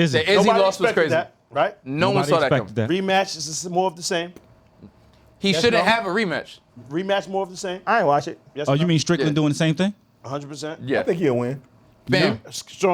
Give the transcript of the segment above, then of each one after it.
Izzy lost was crazy. That, right? No one saw that coming. Rematch is more of the same. He shouldn't have a rematch. Rematch more of the same. I ain't watch it. Yes, You mean Strickland doing the same thing? 100%. Yeah. I think he'll win. Bam.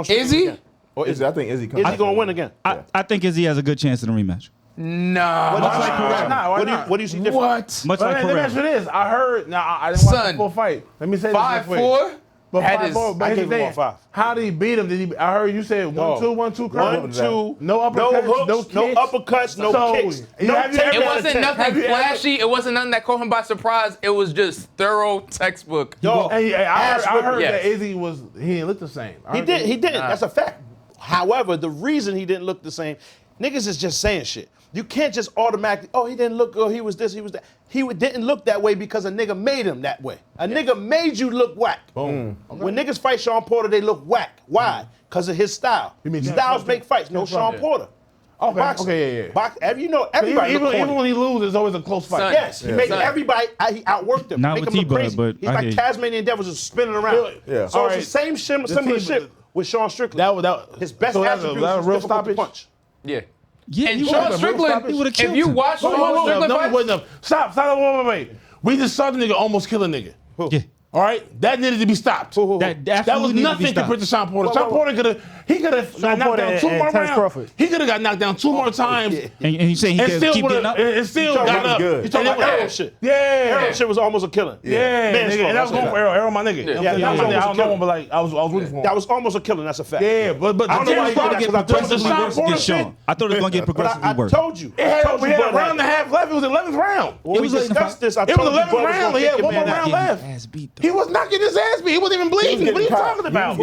Izzy? Or Izzy? I think Izzy comes. Izzy gonna win again. I think Izzy has a good chance in the rematch. Nah. Why not? What do you see different? What? Much like Let me ask you this. I heard. Now I didn't watch the full fight. Let me say this. 5-4. But Had 5-4. But I here's gave the him thing. all 5. How did he beat him? Did he? I heard you said 1-2, 1-2. 1-2. No uppercuts, no hooks, no kicks. no uppercuts, no kicks. It wasn't nothing Have you ever- flashy. It wasn't nothing that caught him by surprise. It was just thorough textbook. Yo, I heard yes. that Izzy he didn't look the same. He didn't. That's a fact. However, the reason he didn't look the same, niggas is just saying shit. You can't just automatically, he didn't look good, he was this, he was that. He didn't look that way because a nigga made him that way. A nigga made you look whack. Boom. Okay. When niggas fight Sean Porter, they look whack. Why? Because of his style. You mean Styles make fights. No Sean Porter. Okay, Boxing. yeah. Everybody Even when he loses, it's always a close fight. Son. Yes, he make everybody, he outworked them. Not make with him look T-Bud, crazy. but He's I like hear you. Tasmanian Devils just spinning around. Yeah. So All it's right. the same similar shit with Sean Strickland. His best so attribute that is a real difficult to stoppage? punch. Yeah. Yeah, And he Sean would've- Strickland, he would've killed if you him. watch the Sean Strickland fight, Stop, wait. We just saw the nigga almost kill a nigga. Yeah. All right, that needed to be stopped. That was absolutely needed to be nothing stopped. compared to Sean Porter. Sean Porter could have got knocked Porter down 2 and more Terence rounds. Crawford. He could have got knocked down 2 more times. And you say he And could still keep would've- getting up? and still got up. good. You talking about And it Arrow was- shit. Yeah. Arrow shit was almost a killing. Yeah, Manslaughter, nigga, and that was that's going a for Arrow, my nigga. Yeah, Yeah, that not was my nigga. I almost don't know a him, but like I was rooting for him. That was almost a killing. That's a fact. Yeah, but I don't know why Terence you Crawford did that, 'cause I told the you Sean Worse Porter against shit. Sean. I thought it was going to get But progressively I worse. told you. We had Told you, a Bud round and a had- half left. It was the 11th round. When we was late in the discussed this, I It was told the you 11th Bud was round. gonna He had kick your one more man out. round left. Ass beat, though. He was not getting his ass beat. He wasn't even bleeding. What are you talking about?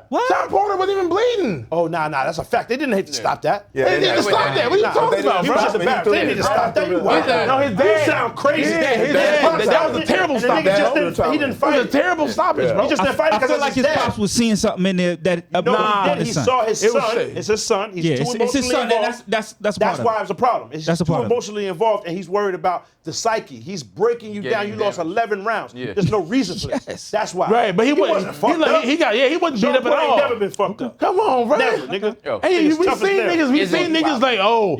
What? Sean Porter wasn't even bleeding. Oh, nah, that's a fact. They didn't have to stop that. Yeah, They didn't stop that. What are you talking about, You bro? just embarrassed. They need to stop that. You wild. No, his You dad. sound crazy. Yeah, his dad. That was a terrible And the nigga stop. just He didn't- He didn't was fight. a terrible stoppage, bro. He just didn't fight I because feel it's like his his dad. pops was seeing something in there that No, he did. He saw his It was son. shit. It's his son. He's Yeah, too it's emotionally his son. involved. That's That's part of why it. it was a problem. It's That's just a too part of it. emotionally involved, and he's worried about the psyche. He's breaking you Yeah, down. you You lost damaged. 11 rounds. Yeah. There's no reason for Yes. this. That's why. Right, but he wasn't fucked up. He wasn't Sean beat up at Porter ain't all. never been fucked up. Come on, bro. Never, nigga. Yo. Hey, Niggas we tough as seen nails. niggas. We Izzy. seen niggas like,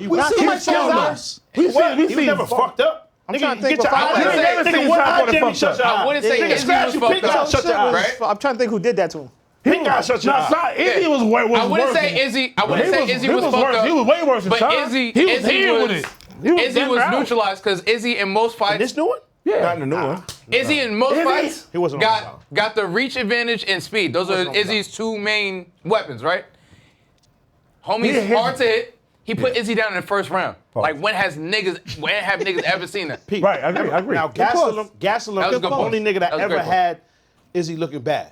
we Not seen his my son. killers. He was never fucked up. I'm trying to think get your before- eyes. I wouldn't say- Nigga, what eye Jimmy fucked shut up. your I eye? wouldn't say Nigga, Izzy scratch was you, fucked pick up. out, shut your eye. Right? I'm trying to think who did that to him. Pink guy, shut your eye. Izzy was way worse. I wouldn't say Izzy. I wouldn't say Izzy was fucked up. He was way worse than But Sean. Izzy, he was Izzy here was, with it. He was Izzy was out. neutralized because Izzy in most fights, This new one? Yeah. Not in the new one. Izzy in most Izzy? fights He wasn't on the got the reach advantage and speed. Those are Izzy's 2 main weapons, right? Homie's Yeah, hard to hit. He put Izzy down in the first round. Like when have niggas ever seen that? Pete. Right, I agree. Now, That was a Gastelum, good the point. only nigga that That was a ever great point. had Izzy looking bad.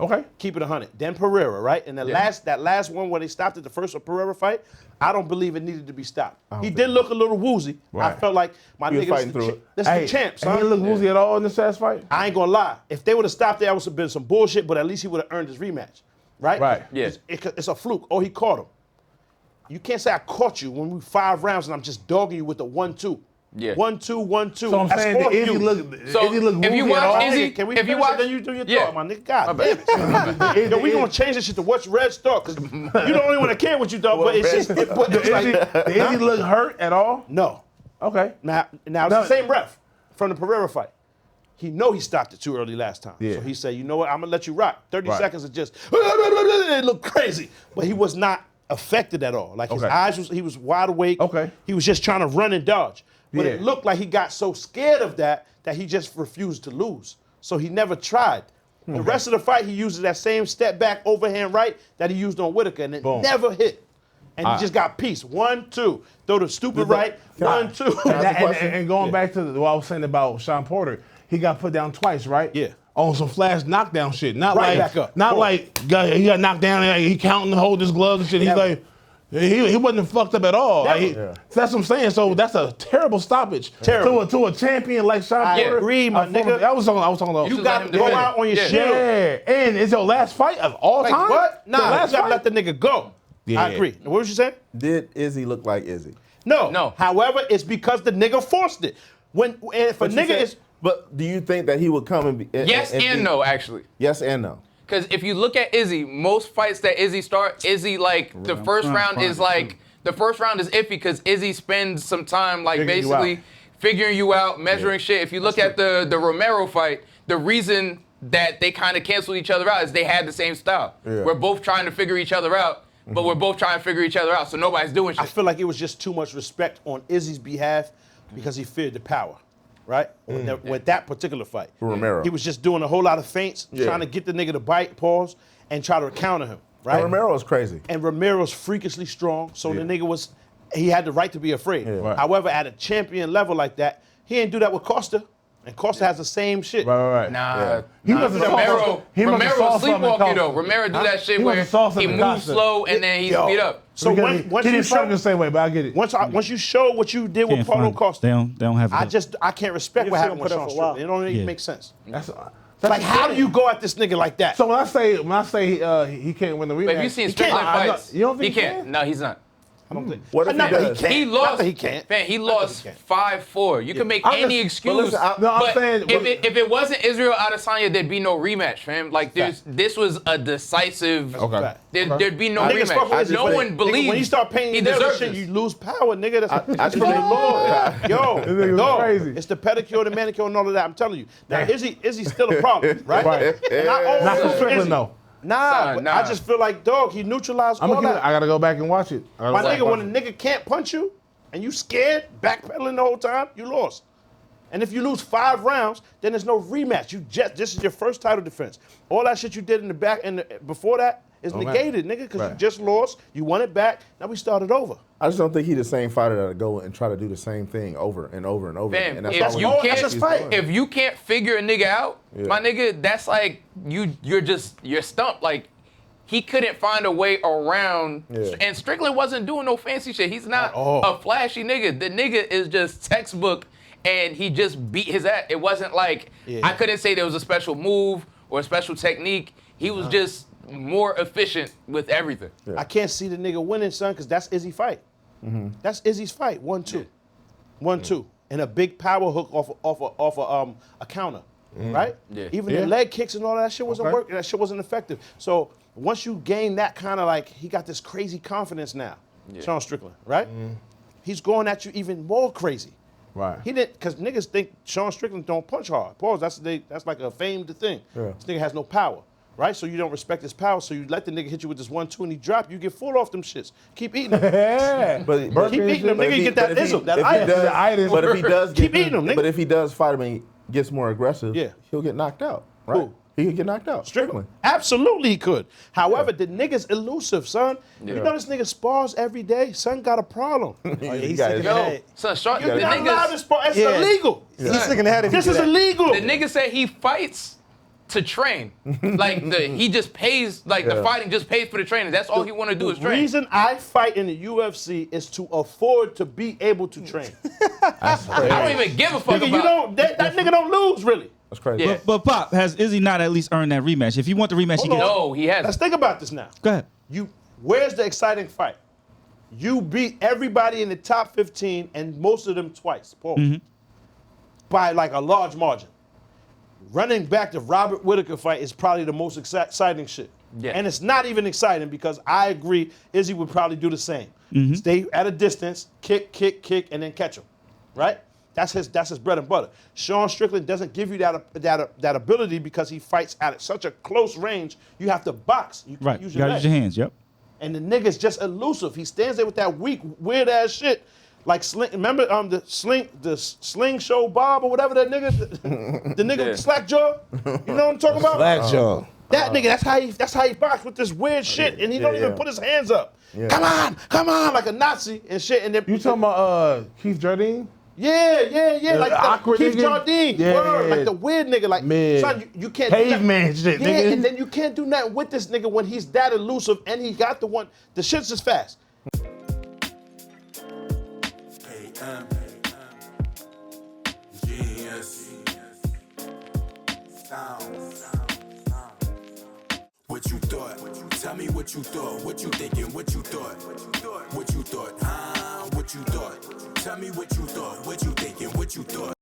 Okay. Keep it 100. Then Pereira, right? And that last one where they stopped it, the first Pereira fight, I don't believe it needed to be stopped. He did look a little woozy. I Right. felt like my He was nigga, fighting through it. this the champ, son. He didn't look woozy at all in this last fight. I ain't gonna lie. If they would have stopped there, I would have been some bullshit, but at least he would have earned his rematch. Right? Right. Yeah. It's a fluke. Oh, he caught him. You can't say I caught you when we 5 rounds and I'm just dogging you with the 1-2. Yeah. 1-2, 1-2. So I'm That's saying all that Izzy you. look So, Izzy look if you woozy at watch all. Izzy- Can we if you finish watch- it, then you do your Yeah. thought, my nigga. God damn it. Yo, we gonna change this shit to what's Red's thought, because you the only one that care what you thought, but it's just, it's like, Did Izzy look hurt at all? no. Okay. Now it's the same ref from the Pereira fight. He know he stopped it too early last time. Yeah. So he said, you know what, I'm gonna let you rock. 30 Right. seconds of just, it looked crazy. But he was not affected at all. Like his Okay. eyes, he was wide awake. Okay. He was just trying to run and dodge. But it Yeah. looked like he got so scared of that he just refused to lose. So he never tried. The rest of the fight, he uses that same step back overhand right that he used on Whitaker, and it Boom. never hit. And he just got peace. 1-2. Throw the stupid right. 1-2. And going back to what I was saying about Sean Porter, he got put down twice, right? Yeah. On some flash knockdown shit. Not Right like, back up. not Boom. like he got knocked down and he counting to hold his gloves and shit. He's Never. like, he wasn't fucked up at all. Like, Never. that's what I'm saying. So that's a terrible stoppage. Terrible. To a champion like Sean I Porter. agree, my nigga. I was talking about. You should got let to him go defend. out on your Yeah. shield. Yeah, and it's your last fight of all Like time. what? The Nah, last you gotta fight? let the nigga go. Yeah. I agree. What was you saying? Did Izzy look like Izzy? No. However, it's because the nigga forced it. When if a But you nigga said- is But do you think that he would come and be? Yes and be- no, actually. Yes and no. Because if you look at Izzy, most fights that Izzy start, Izzy the first round is the first round is iffy because Izzy spends some time basically figuring you out, measuring shit. If you look at the Romero fight, the reason that they kind of canceled each other out is they had the same style. Yeah. We're both trying to figure each other out, but we're both trying to figure each other out, so nobody's doing shit. I feel like it was just too much respect on Izzy's behalf because he feared the power, right? With that particular fight. Romero. He was just doing a whole lot of feints, trying to get the nigga to bite, pause, and try to counter him, right? And Romero was crazy. And Romero's freakishly strong, so the nigga he had the right to be afraid. Yeah. Right. However, at a champion level like that, he didn't do that with Costa. And Costa has the same shit. Right. Nah, he must have Romero sleepwalking though. Romero do that shit where he moves slow and then he's beat up. So once you show the same way, but I get it. Once you show what you did with Paulo Costa, they don't have. I can't respect what happened with Sean Strickland. It don't even make sense. That's like, how do you go at this nigga like that? So when I say he can't win the rematch, but if you seen Strickland fights, you don't think he can't? No, he's not. I don't think. What if he does? He lost. He can't. Man, he lost 5-4. You can make any excuse. But if it wasn't Isreal Adesanya, there'd be no rematch, fam. Like this was a decisive. Okay. There'd be no rematch. No one believes. When you start paying deserves shit, you lose power, nigga. That's the law. Yo, crazy. It's the pedicure, the manicure, and all of that. I'm telling you. Now, Izzy's still a problem, right? Right. And I Not for always Strickland though. Nah, I just feel like, dog, he neutralized all that. I gotta go back and watch it. My nigga, when a nigga can't punch you and you scared, backpedaling the whole time, you lost. And if you lose 5 rounds, then there's no rematch. This is your first title defense. All that shit you did in the back and before that is negated, nigga, because you just lost. You won it back. Now we started over. I just don't think he's the same fighter that'll go and try to do the same thing over and over and over. Fam, and if you can't figure a nigga out, my nigga, that's like you're stumped. Like he couldn't find a way around. And Strickland wasn't doing no fancy shit. He's not a flashy nigga. The nigga is just textbook, and he just beat his ass. It wasn't like I couldn't say there was a special move or a special technique. He was just more efficient with everything. I can't see the nigga winning, son, because that's Izzy's fight. That's Izzy's fight. 1-2. 1-2. And a big power hook off a counter. Right? Yeah. Even the leg kicks and all that shit wasn't working. That shit wasn't effective. So once you gain that kind of like, he got this crazy confidence now, Sean Strickland, right? He's going at you even more crazy. Right. He didn't, because niggas think Sean Strickland don't punch hard. Pause. That's like a famed thing. This nigga has no power. Right? So you don't respect his power, so you let the nigga hit you with this 1-2 and he drop, you get full off them shits. Keep eating them. But keep eating them, nigga, you get that ism, that itis. But if he does keep eating them, nigga. But if he does fight him and he gets more aggressive, he'll get knocked out. Right? Who? He could get knocked out. Strickland. Absolutely he could. However, the nigga's elusive, son. You know this nigga spars every day? Son got a problem. Son, Sean, You're not allowed to spar. It's illegal. He's sticking ahead of This is illegal. The nigga said he fights to train. Like he just pays, the fighting just pays for the training. That's all he want to do is train. The reason I fight in the UFC is to afford to be able to train. I don't even give a fuck Nigga, about that nigga don't lose, really. That's crazy. Yeah. But Pop, has Izzy not at least earned that rematch? If you want the rematch, he gets. No, he hasn't. Let's think about this now. Go ahead. Where's the exciting fight? You beat everybody in the top 15 and most of them twice, by like a large margin. Running back the Robert Whittaker fight is probably the most exciting shit. Yeah. And it's not even exciting because I agree Izzy would probably do the same. Stay at a distance, kick, and then catch him, right? That's his bread and butter. Sean Strickland doesn't give you that ability because he fights at such a close range. You have to box. You Right. use You gotta use your hands. Yep. And the nigga's just elusive. He stands there with that weak, weird ass shit. Like remember the sling show Bob or whatever that nigga, the nigga with the slack jaw. You know what I'm talking about? Slack jaw. That nigga, that's how he boxed with this weird shit, and he don't even put his hands up. Come on, like a Nazi and shit. And then You talking about Keith Jardine? Yeah, like the awkward Keith nigga? Jardine, like the weird nigga, like son, you can't caveman do shit, yeah, nigga. and then you can't do nothing with this nigga when he's that elusive and he got the one. The shit's just fast. What you thought? Tell me what you thought. What you thinking? What you thought? What you thought? What you thought? Tell me what you thought. What you thinking? What you thought?